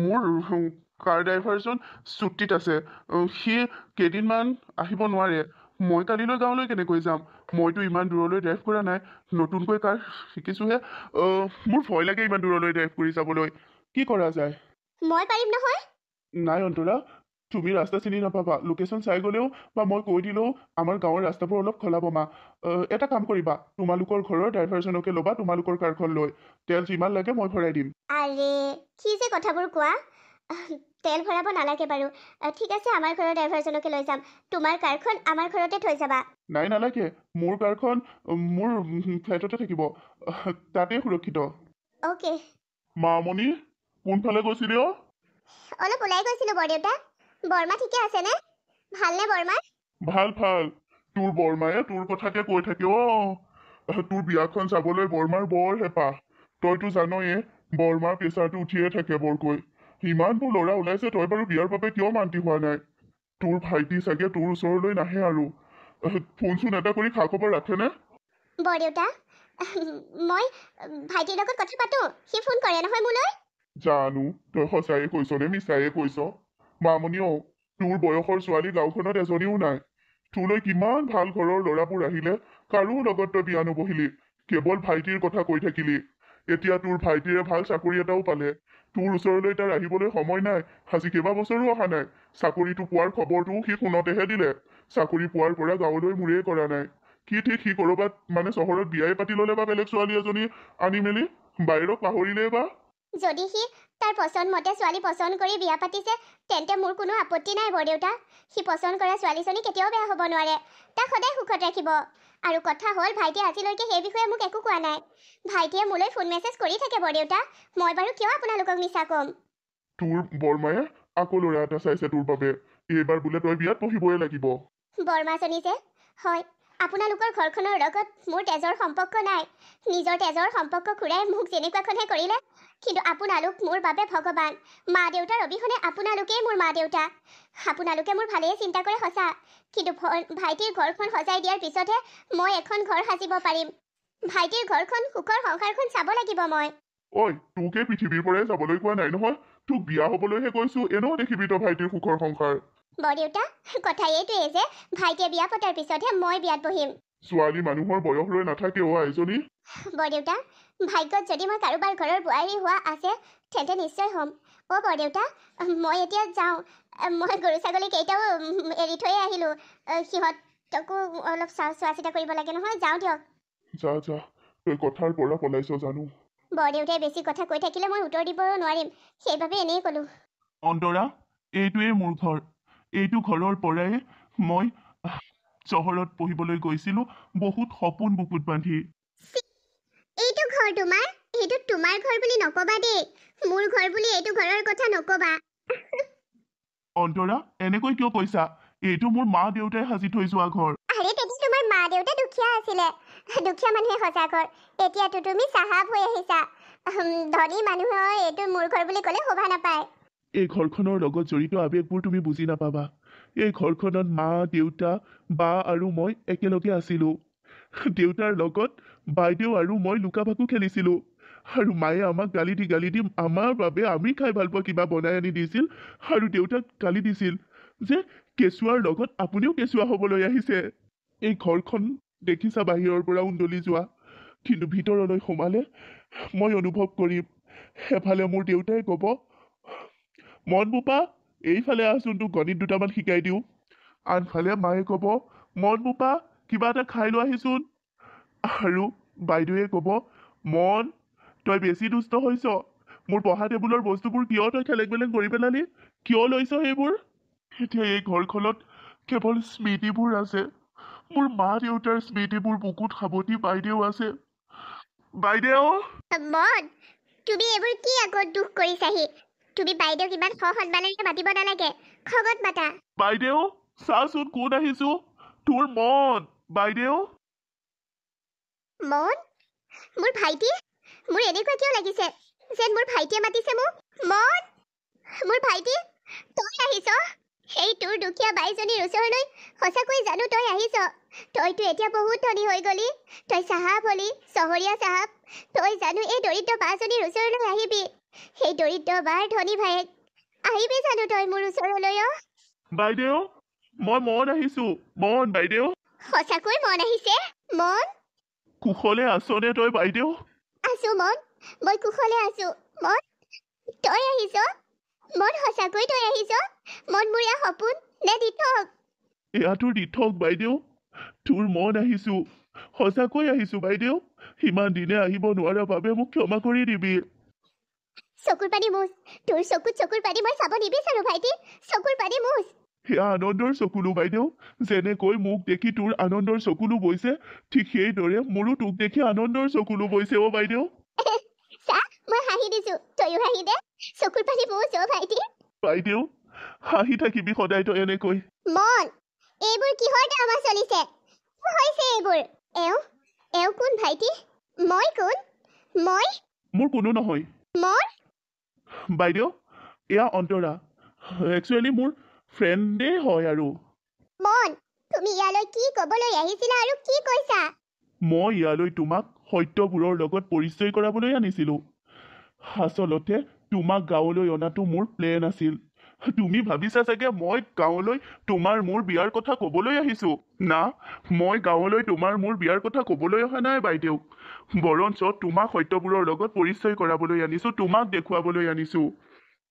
মোৰ কাৰ ড্ৰাইভাৰজন ছুটীত আছে। সি কেইদিনমান আহিব নোৱাৰে। মই কালিলৈ গাঁৱলৈ কেনেকৈ যাম? মইতো ইমান দূৰলৈ ড্ৰাইভ কৰা নাই, নতুনকৈ কাৰ শিকিছোহে। মোৰ ভয় লাগে ইমান দূৰলৈ ড্ৰাইভ কৰি যাবলৈ। কি কৰা যায়? মই পাৰিম নহয়। নাই অন্তৰা, তুমি ৰাস্তা চিনি নাপাবা। লোকেশ্যন চাই গ'লেও বা মই কৈ দিলেও আমাৰ গাঁৱৰ ৰাস্তাবোৰ অলপ খলা বমা। এটা কাম কৰিবা, তোমালোকৰ ঘৰৰ ড্ৰাইভাৰজনকে ল'বা তোমালোকৰ কাৰখন লৈ। তেল যিমান লাগে মই ভৰাই দিম। আৰে কি যে কথাবোৰ কোৱা। তেল ভৰাব নালাগে বাৰু। ঠিক আছে, আমাৰ ঘৰৰ ড্ৰাইভাৰজনকে লৈ যাম। তোমাৰ কাৰখন আমাৰ ঘৰতে থৈ যাবা। নাই, নালাগে। মোৰ কাৰখন মোৰ ফ্লেটতে থাকিব। তাতেই সুৰক্ষিত। অ'কে। মামণি, কোনফালে গৈছিলি অ? অলপ ওলাই গৈছিলোঁ বৰদেউতা। বৰমা ঠিকে আছেনে? ভালনে বৰমা? ভাল ভাল। তোৰ বৰমায়ে তোৰ কথাকে কৈ থাকে অ। তোৰ বিয়াখন চাবলৈ বৰমাৰ বৰ হেঁপাহ। তইতো জানয়ে বৰমাৰ প্ৰেচাৰটো উঠিয়ে থাকে বৰকৈ। ইমানবোৰ ল'ৰা ওলাইছে, তই বাৰু বিয়াৰ বাবে কিয় মান্তি হোৱা নাই? তোৰ ভাইটি চাগে তোৰ ওচৰলৈ নাহে আৰু। ফোন চোন এটা কৰি খা খবৰ ৰাখেনে? বৰদেউতা, মই ভাইটিৰ লগত কথা পাতোঁ। সি ফোন কৰে নহয় মোলৈ। জানো তই সঁচায়ে কৈছ নে মিছায়ে কৈছ? মামণি অ, তোৰ বয়সৰ ছোৱালী গাঁওখনত এজনীও নাই। তোলৈ কিমান ভাল ঘৰৰ ল'ৰাবোৰ আহিলে, কাৰো লগত তই বিয়া নবহিলি। কেৱল ভাইটিৰ কথা কৈ থাকিলি। এতিয়া তোৰ ভাইটিৰে ভাল চাকৰি এটাও পালে। তোৰ ওচৰলৈ তাৰ আহিবলৈ সময় নাই। আজি কেইবাবছৰো অহা নাই। চাকৰিটো পোৱাৰ খবৰটোও সি শুনতেহে দিলে। চাকৰি পোৱাৰ পৰা গাঁৱলৈ মূৰেই কৰা নাই। কি ঠিক সি ক'ৰবাত চহৰত বিয়াই পাতি ল'লে বা বেলেগ ছোৱালী এজনী আনি মেলি। বাহিৰক পাহৰিলে বা। যদি সি তাৰ পচন্দ মতে ছোৱালী পচন্দ কৰি বিয়া পাতিছে, তেন্তে মোৰ কোনো আপত্তি নাই বৰদেউতা। সি পচন্দ কৰা ছোৱালীজনী কেতিয়াও বেয়া হ'ব নোৱাৰে। তাক সদায় সুখত ৰাখিব। আৰু কথা হ'ল, ভাইটিয়ে আজিলৈকে সেই বিষয়ে মোক একো কোৱা নাই। ভাইটিয়ে মোলৈ ফোন মেছেজ কৰি থাকে বৰদেউতা। মই বাৰু কিয় আপোনালোকক মিছা ক'ম? তোৰ বৰমায়ে আকৌ ল'ৰা এটা চাইছে তোৰ বাবে। এইবাৰ বোলে তই বিয়াত বহিবই লাগিব। বৰমাজনী যে, হয়, আপোনালোকৰ ঘৰখনৰ লগত মোৰ তেজৰ সম্পৰ্ক নাই। নিজৰ তেজৰ সম্পৰ্ক ঘূৰাই মোক যেনেকুৱাখনহে কৰিলে। কিন্তু আপোনালোক মোৰ বাবে ভগৱান। মা দেউতাৰ অবিহনে আপোনালোকেই মোৰ মা দেউতা। আপোনালোকে মোৰ ভালেই চিন্তা কৰে সঁচা, কিন্তু ভাইটিৰ ঘৰখন সজাই দিয়াৰ পিছতহে মই এখন ঘৰ সাজিব পাৰিম। ভাইটিৰ ঘৰখন, সুখৰ সংসাৰখন চাব লাগিব মই। ঐ, তোকে পৃথিৱীৰ পৰাই যাবলৈ কোৱা নাই নহয়। তোক বিয়া হ'বলৈহে কৈছো। এনেও দেখিবি তই ভাইটিৰ সুখৰ সংসাৰ। বৰদেউতা, কথা এইটোৱেই যে ভাইটিয়ে বিয়া পতাৰ পিছতহে মই বিয়াত বহিম। ছোৱালী মানুহৰ বয়স লৈ নাথাকে অ আইজনী। বৰদেউতা, ভাগ্যত যদি মই কাৰোবাৰ ঘৰৰ বোৱাৰী হোৱা আছে, তেন্তে নিশ্চয় হ'ম। অ' বৰদেউতা, মই এতিয়া যাওঁ। মই গৰু ছাগলী কেইটাও এৰি থৈয়ে আহিলোঁ। সিহঁতকো অলপ চোৱা চিতা কৰিব লাগে নহয়। যাওঁ দিয়ক। যা যা, তই কথাৰ পৰা পলাইছ জানো। বৰদেউতাই বেছি কথা কৈ থাকিলে মই উত্তৰ দিব নোৱাৰিম, সেইবাবে এনেই ক'লোঁ। অন্তৰা, এইটোৱেই মোৰ ঘৰ। এইটো ঘৰৰ পৰাই মই চহৰত পঢ়িবলৈ গৈছিলোঁ, বহুত সপোন বুকুত বান্ধি। এইটো ঘৰ তোমাৰ? এইটো তোমাৰ ঘৰ বুলি নক'বা দেই। মোৰ ঘৰ বুলি এইটো ঘৰৰ কথা নক'বা। অন্তৰা, এনেকৈ কিয় কৈছা? এইটো মোৰ মা দেউতাই সাজি থৈ যোৱা ঘৰ। আৰে তেতিয়া তোমাৰ মা দেউতা দুখীয়া আছিলে। দুখীয়া মানুহে সঁচা ঘৰ। এতিয়াতো তুমি চাহাব হৈ আহিছা। ধনী মানুহৰ এইটো মোৰ ঘৰ বুলি ক'লে শোভা নাপায়। এই ঘৰখনৰ লগত জড়িত আৱেগবোৰ তুমি বুজি নাপাবা। এই ঘৰখনত মা দেউতা বা আৰু মই একেলগে আছিলোঁ। দেউতাৰ লগত বাইদেউ আৰু মই লুকা ভাকু খেলিছিলোঁ। আৰু মায়ে আমাক গালি দি আমাৰ বাবে আমি খাই ভাল পোৱা কিবা বনাই আনি দিছিল। আৰু দেউতাক গালি দিছিল যে কেঁচুৱাৰ লগত আপুনিও কেঁচুৱা হ'বলৈ আহিছে। এই ঘৰখন দেখিছা বাহিৰৰ পৰা উন্দলি যোৱা, কিন্তু ভিতৰলৈ সোমালে মই অনুভৱ কৰিম। এফালে মোৰ দেউতাই ক'ব, মন বোপা, এইফালে আহচোন, তোক গণিত দুটামান শিকাই দিওঁ। আনফালে মায়ে ক'ব, মন বোপা, কিবা এটা খাই লৈ আহিচোন। আৰু বাইদেৱে ক'ব, মন, তই বেছি দুষ্ট হৈছ। মোৰ পঢ়া টেবুলৰ বস্তুবোৰ কিয় তই খেলেক বেলেগ কৰি পেলালি? কিয় লৈছ সেইবোৰ? এতিয়া এই ঘৰখনত কেৱল স্মৃতিবোৰ আছে। মোৰ মা দেউতাৰ স্মৃতিবোৰ বুকুত সাৱটি বাইদেউ আছে। বাইদেউ! মন, তুমি এইবোৰ কি আগত দুখ কৰিছাহি? তুমি বাইদেউক ইমান সন্মানেৰে মাতিব নালাগে। খঙত মাতা। বাইদেউ, চাচোন কোন আহিছো। তোৰ মন। বাইদেউ! মন? মোৰ ভাইটি? মোৰ এনেকুৱা কিয় লাগিছে যেন মোৰ ভাইটিয়ে মাতিছে মোক? মন! মোৰ ভাইটি, তই আহিছ? সেই তোৰ দুখীয়া বাইজনীৰ ওচৰলৈ সঁচাকৈ জানো তই আহিছ? তইতো এতিয়া বহুত ধনী হৈ গলি, তই চাহাব হলি, চহৰীয়া চাহাব। তই জানো এই দৰিদ্ৰ বাজনীৰ ওচৰলৈ আহিবি? সেই দৰিদ্ৰ বাৰ ধনী ভায়েক আহিবি জানো তই মোৰ ওচৰলৈ? বাইদেউ, মই মন আহিছো। মন বাইদেউ। সঁচাকৈ মন আহিছে? মন কুশলে আছনে তই বাইদেউ? আছো মন, মই কুশলে আছো। মন তই আহিছ? মন সঁচাকৈ তই আহিছ? মন মোৰ এয়া সপোন নে দিঠক? এয়া তোৰ দিঠক বাইদেউ। তোৰ মন আহিছো, সঁচাকৈ আহিছো বাইদেউ। ইমান দিনে আহিব নোৱাৰা বাবে মোক ক্ষমা কৰি দিবি। চকুৰ পানী মুচ, তোৰ চকুত চকুৰ পানী মই চাব নিবিচাৰো ভাইটি। চকুৰ পানী মুচ। সেয়া আনন্দৰ চকুলো বাইদেউ। যেনেকৈ মোক দেখি তোৰ আনন্দৰ চকুলো বৈছে, ঠিক সেইদৰে মোৰো তোক দেখি আনন্দৰ চকুলো বৈছে অ বাইদেউ। চা, মই হাঁহি দিছো, তইও হাঁহি দে। চকুৰ পানী মুচ অ ভাইটি। বাইদেউ, হাঁহি থাকিবি সদায় তই এনেকৈ। মন, এইবোৰ কিহৰ ড্ৰামা চলিছে? কি হৈছে এইবোৰ? এওঁ কোন ভাইটি? মই কোন? মই? মোৰ কোনো নহয়। মোৰ? বাইদেউ, এয়া অন্তৰা। একচুৱেলি মোৰ ফ্ৰেণ্ডেই হয় আৰু। মন, তুমি ইয়ালৈ কি ক'বলৈ আহিছিলা আৰু কি কৈছা? মই ইয়ালৈ তোমাক সত্যবোৰৰ লগত পৰিচয় কৰাবলৈ আনিছিলোঁ। আচলতে তোমাক গাঁৱলৈ অনাটো মোৰ প্লেন আছিল। তুমি ভাবিছা চাগে মই গাঁৱলৈ তোমাৰ মোৰ বিয়াৰ কথা ক'বলৈ আহিছো। না, মই গাঁৱলৈ তোমাৰ মোৰ বিয়াৰ কথা ক'বলৈ অহা নাই বাইদেউ। বৰঞ্চ তোমাক সত্যবোৰৰ লগত পৰিচয় কৰাবলৈ আনিছো, তোমাক দেখুৱাবলৈ আনিছো।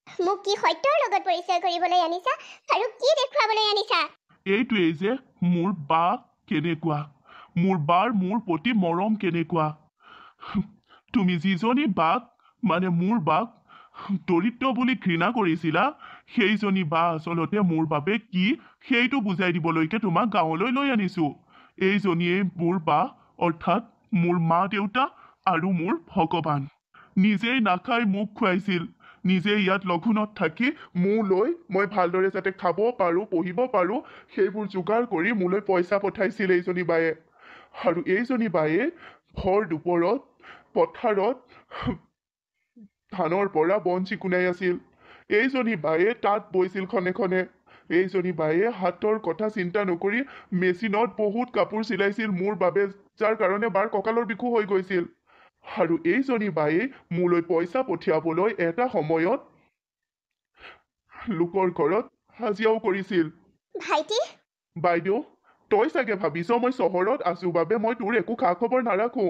মোক কি সত্যৰ লগত পৰিচয় কৰিবলৈ আনিছা আৰু কি দেখুৱাবলৈ আনিছা? এইটোৱেই যে মোৰ বা কেনেকুৱা, মোৰ বাৰ মোৰ প্ৰতি মৰম কেনেকুৱা। তুমি যিজনী বাক, মানে মোৰ বাক দৰিদ্ৰ বুলি ঘৃণা কৰিছিলা, সেইজনী বা আচলতে মোৰ বাবে কি সেইটো বুজাই দিবলৈকে তোমাক গাঁৱলৈ লৈ আনিছো। এইজনীয়ে মোৰ বা, অৰ্থাৎ মোৰ মা দেউতা আৰু মোৰ ভগৱান। নিজেই নাখাই মোক খুৱাইছিল, নিজেই ইয়াত লঘোণত থাকি মোলৈ মই ভালদৰে যাতে খাব পাৰোঁ, পঢ়িব পাৰোঁ, সেইবোৰ যোগাৰ কৰি মোলৈ পইচা পঠাইছিল এইজনী বায়ে। আৰু এইজনী বায়ে ভৰ দুপৰত পথাৰত ধানৰ পৰা বন চিকুণাই আছিল। এইজনী বায়ে তাঁত বৈছিল খনে খনে। এইজনী বায়ে হাতৰ কথা চিন্তা নকৰি মেচিনত বহুত কাপোৰ চিলাইছিল মোৰ বাবে, যাৰ কাৰণে বাৰ কঁকালৰ বিষো হৈ গৈছিল। আৰু এইজনী বায়ে মোলৈ পইচা পঠিয়াবলৈ এটা সময়ত লোকৰ ঘৰত হাজিৰাও কৰিছিল। ভাইটি, বাইদেউ, তই চাগে ভাবিছ মই চহৰত আছো বাবে মই তোৰ একো খা খবৰ নাৰাখো।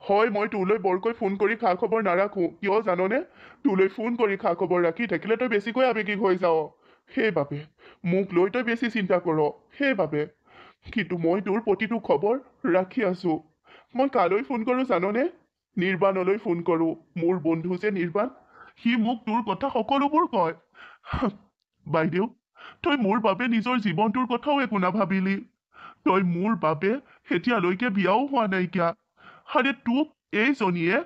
হয়, মই তোলৈ বৰকৈ ফোন কৰি খা খবৰ নাৰাখো। কিয় জাননে? তোলৈ ফোন কৰি খা খবৰ ৰাখি থাকিলে তই বেছিকৈ আৱেগিক হৈ যাৱ। সেইবাবে মোক লৈ তই বেছি চিন্তা কৰ, সেইবাবে। কিন্তু মই তোৰ প্ৰতিটো খবৰ ৰাখি আছো। মই কালৈ ফোন কৰো জাননে? নিৰ্বাণলৈ ফোন কৰো। মোৰ বন্ধু যে নিৰ্বাণ, সি মোক তোৰ কথা সকলোবোৰ কয়। বাইদেউ, তই মোৰ বাবে নিজৰ জীৱনটোৰ কথাও একো নাভাবিলি। তই মোৰ বাবে এতিয়ালৈকে বিয়াও হোৱা নাইকিয়া। আৰে তোক এইজনীয়ে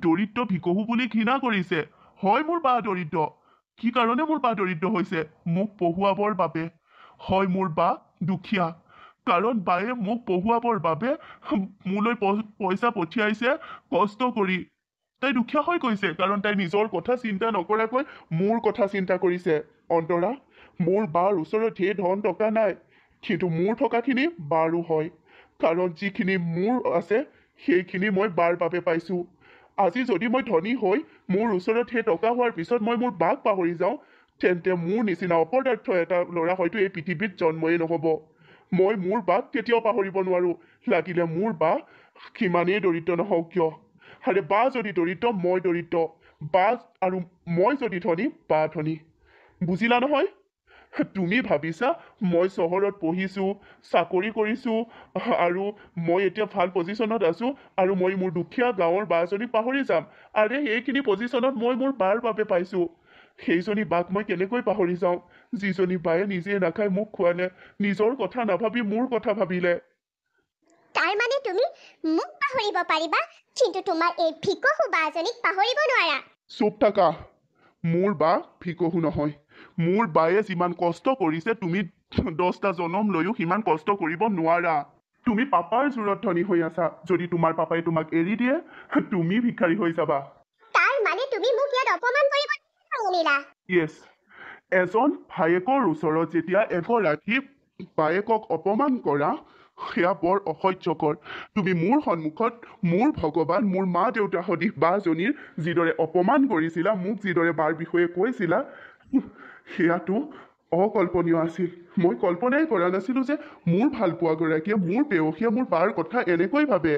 দৰিদ্ৰ ভিকহু বুলি ঘৃণা কৰিছে। হয়, মোৰ বা দৰিদ্ৰ। কি কাৰণে মোৰ বা দৰিদ্ৰ হৈছে? মোক পঢ়ুৱাবৰ বাবে। হয়, মোৰ বা দুখীয়া, কাৰণ বায়ে মোক পঢ়ুৱাবৰ বাবে মোলৈ পইচা পঠিয়াইছে কষ্ট কৰি। তাই দুখীয়া হৈ গৈছে কাৰণ তাই নিজৰ কথা চিন্তা নকৰাকৈ মোৰ কথা চিন্তা কৰিছে। অন্তৰা, মোৰ বাৰ ওচৰত ঢেৰ ধন টকা নাই, কিন্তু মোৰ থকাখিনি বাৰো হয়। কাৰণ যিখিনি মোৰ আছে সেইখিনি মই বাৰ বাবে পাইছো। আজি যদি মই ধনী হৈ মোৰ ওচৰত সেই টকা হোৱাৰ পিছত মই মোৰ বাক পাহৰি যাওঁ, তেন্তে মোৰ নিচিনা অপদাৰ্থ এটা ল'ৰা হয়তো এই পৃথিৱীত জন্মই নহ'ব। মই মোৰ বাক কেতিয়াও পাহৰিব নোৱাৰো, লাগিলে মোৰ বা কিমানেই দৰিদ্ৰ নহওক কিয়। আৰে বা যদি দৰিদ্ৰ, মই দৰিদ্ৰ। বা আৰু মই যদি ধনী, বা ধনী। বুজিলা নহয়? তুমি ভাবিছা মই চহৰত পঢ়িছো, চাকৰি কৰিছো, আৰু মই এতিয়া ভাল পজিশ্যনত আছো, আৰু মই মোৰ দুখীয়া গাঁৱৰ বাজনীক পাহৰি যাম। আৰে এইখিনি পজিশ্যনত মই মোৰ বাৰ বাবে পাইছো। সেইজনী বাক মই কেনেকৈ পাহৰি যাওঁ, যিজনী বায়ে নিজে নাখাই মোক খোৱালে, নিজৰ কথা নাভাবি মোৰ কথা ভাবিলে। তাৰ মানে তুমি মোক পাহৰিব পাৰিবা, কিন্তু তোমাৰ এই ভিকহু বাজনীক পাহৰিব নোৱাৰা। চুপ থাকা। মোৰ বা ভিকহু নহয়। মোৰ বায়ে যিমান কষ্ট কৰিছে তুমি 10টা জনম লৈও সিমান কষ্ট কৰিব নোৱাৰা। তুমি পাপাৰ জোৰত ধনী হৈ আছা। যদি তোমাৰ পাপাই তোমাক এৰি দিয়ে, তুমি ভিক্ষাৰী হৈ যাবা। তাৰ মানে তুমি মোক ইয়াত অপমান কৰিব নিদিলা। য়েছ, এজন ভায়েকৰ ওচৰত যেতিয়া এগৰাকী বায়েকক অপমান কৰা সেয়া বৰ অসহ্যকৰ। তুমি মোৰ সন্মুখত মোৰ ভগৱান মোৰ মা দেউতা সদৃশ বাজনীৰ যিদৰে অপমান কৰিছিলা, মোক যিদৰে বাৰ বিষয়ে কৈছিলা, সেয়াতো অকল্পনীয় আছিল। মই কল্পনাই কৰা নাছিলো যে মোৰ ভালপোৱাগৰাকীয়ে মোৰ পেয়সীয়ে মোৰ বাৰ কথা এনেকৈ ভাবে।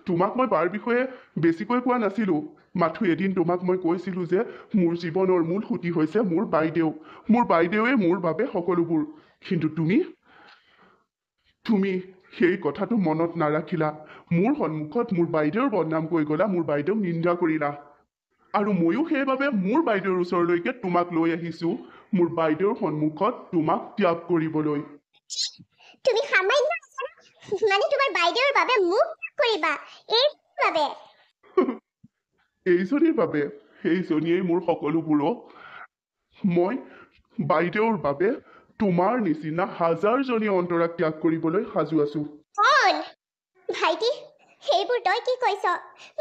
তোমাক মই বাৰ বিষয়ে বেছিকৈ কোৱা নাছিলো, মাথো এদিন তোমাক মই কৈছিলো যে মোৰ জীৱনৰ মূল সুঁতি হৈছে মোৰ বাইদেউ। মোৰ বাইদেৱে মোৰ বাবে সকলোবোৰ। কিন্তু তুমি সেই কথাটো মনত নাৰাখিলা। মোৰ সন্মুখত মোৰ বাইদেউৰ বদনাম কৰি গলা, মোৰ বাইদেউক নিন্দা কৰিলা। আৰু ময়ো সেইবাবে মোৰ বাইদেউৰ ওচৰলৈকে তোমাক লৈ আহিছো, মোৰ বাইদেউৰ সন্মুখত তোমাক ত্যাগ কৰিবলৈ। তুমি সামান্য মানে তোমাৰ বাইদেউৰ বাবে মোক কৰিবা এই বাবে? এইজনীৰ বাবে, সেইজনীয়ে মোৰ সকলোবোৰো। মই বাইদেউৰ বাবে তোমাৰ নিচিনা হাজাৰজনী অন্তৰাক ত্যাগ কৰিবলৈ সাজু আছো। কোন ভাইটি? সেইবোৰ তই কি কৈছ?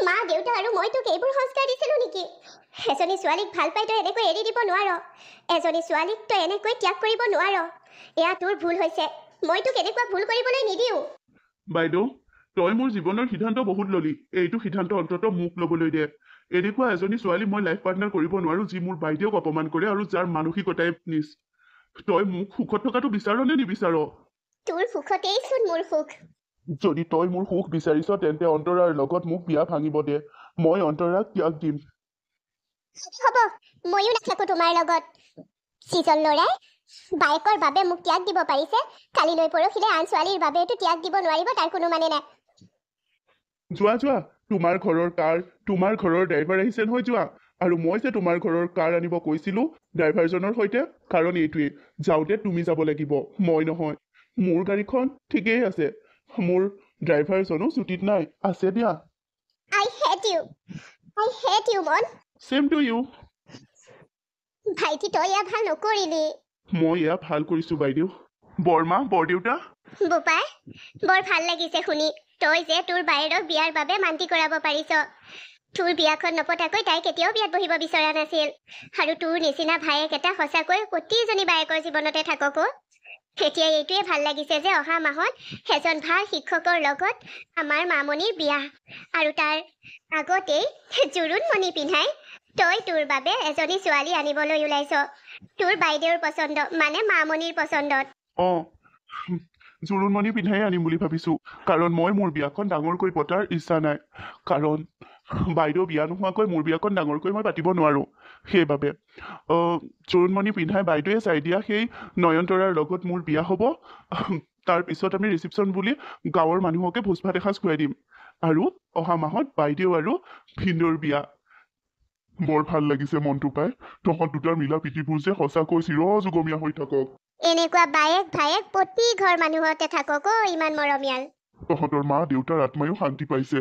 মা দেউতা আৰু মই তোক এইবোৰ সংস্কাৰ দিছিলো নেকি? এজনী ছোৱালীক ভাল পাই তই এনেকৈ এৰি দিব নোৱাৰ। এজনী ছোৱালীক তই এনেকৈ ত্যাগ কৰিব নোৱাৰ। এয়া তোৰ ভুল হৈছে। মই তোক এনেকুৱা ভুল কৰিবলৈ নিদিওঁ। বাইদেউ, তই মোৰ জীৱনৰ সিদ্ধান্ত বহুত ললি, এইটো সিদ্ধান্ত অন্তত মোক ল'বলৈ দে। এনেকুৱা এজনী ছোৱালী মই লাইফ পাৰ্টনাৰ কৰিব নোৱাৰো যি মোৰ বাইদেউক অপমান কৰে আৰু যাৰ মানসিকতাই নিজ। তই মোক সুখত থকাটো বিচাৰ নে নিবিচাৰ? তোৰ সুখতেই চোন মোৰ সুখ। যদি তই মোৰ সুখ বিচাৰিছ তেন্তে অন্তৰাৰ লগত মোক বিয়া ভাঙিব দে। মই অন্তৰাক ত্যাগ দিম। হ'ব, ময়ো নাথাকো তোমাৰ লগত। যিজন ল'ৰাই বায়েকৰ বাবে মোক ত্যাগ দিব পাৰিছে, কালিলৈ পৰহিলে আন ছোৱালীৰ বাবে এইটো ত্যাগ দিব নোৱাৰিব, তাৰ কোনো মানে নাই। যোৱা, তোমাৰ ঘৰৰ কাৰ, তোমাৰ ঘৰৰ ড্ৰাইভাৰ আহিছে নহয়, যোৱা। আৰু মই যে তোমাৰ ঘৰৰ কাৰ আনিব কৈছিলো ড্ৰাইভাৰজনৰ সৈতে, কাৰণ এইটোৱেই, যাওঁতে তুমি যাব লাগিব, মই নহয়। মোৰ গাড়ীখন ঠিকেই আছে, মোৰ ড্ৰাইভাৰজনো ছুটীত নাই, আছে দিয়া। I hate you, মন। Same to you. ভাইটি, তই এয়া ভাল নকৰিলি। মই এয়া ভাল কৰিছো বাইদেউ। বৰমা, বৰদেউতা। বোপাই, বৰ ভাল লাগিছে শুনি। তই যে তোৰ বায়েৰক বিয়াৰ বাবে মান্তি কৰাব পাৰিছ। তোৰ বিয়াখন নপতাকৈ তাই কেতিয়াও বিয়াত বহিব বিচৰা নাছিল। আৰু তোৰ নিচিনা ভায়েক এটা সঁচাকৈ প্ৰতিজনী বায়েকৰ জীৱনতে থাকক। এতিয়া এইটোৱে ভাল লাগিছে যে অহা মাহত এজন ভাল শিক্ষকৰ লগত আমাৰ মামনিৰ বিয়া, আৰু তাৰ আগতেই জোৰোণমণি পিন্ধাই তই তোৰ বাবে এজনী ছোৱালী আনিবলৈ ওলাইছ। তোৰ বাইদেউৰ পচন্দ, মানে মামনিৰ পচন্দত। জোৰোণমণি পিন্ধাই আনিম বুলি ভাবিছো, কাৰণ মই মোৰ বিয়াখন ডাঙৰকৈ পতাৰ ইচ্ছা নাই। কাৰণ বাইদেউ বিয়া নোহোৱাকৈ মোৰ বিয়াখন ডাঙৰকৈ মই পাতিব নোৱাৰো। সেইবাবে জোৰোণমণি পিন্ধাই বাইদেৱে চাই দিয়া সেই নয়নতৰাৰ লগত মোৰ বিয়া হ'ব। তাৰপিছত আমি ৰিচিপশ্যন বুলি গাঁৱৰ মানুহকে ভোজ ভাত এসাঁজ খুৱাই দিম। আৰু অহা মাহত বাইদেউ আৰু ভিনদেউৰ বিয়া। বৰ ভাল লাগিছে মনটো পাই। তহঁত দুটাৰ মিলা প্ৰীতিবোৰ যে সঁচাকৈ চিৰযুগমীয়া হৈ থাকক। এনেকুৱা বায়েক ভায়েক প্ৰতি ঘৰ মানুহতে থাকক। ইমান মৰমীয়াল। তহঁতৰ মা দেউতাৰ আত্মায়ো শান্তি পাইছে।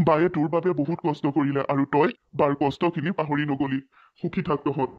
বায়ে তোৰ বাবে বহুত কষ্ট কৰিলে আৰু তই বাৰ কষ্টখিনি পাহৰি নগলি। সুখী থাক তহঁত।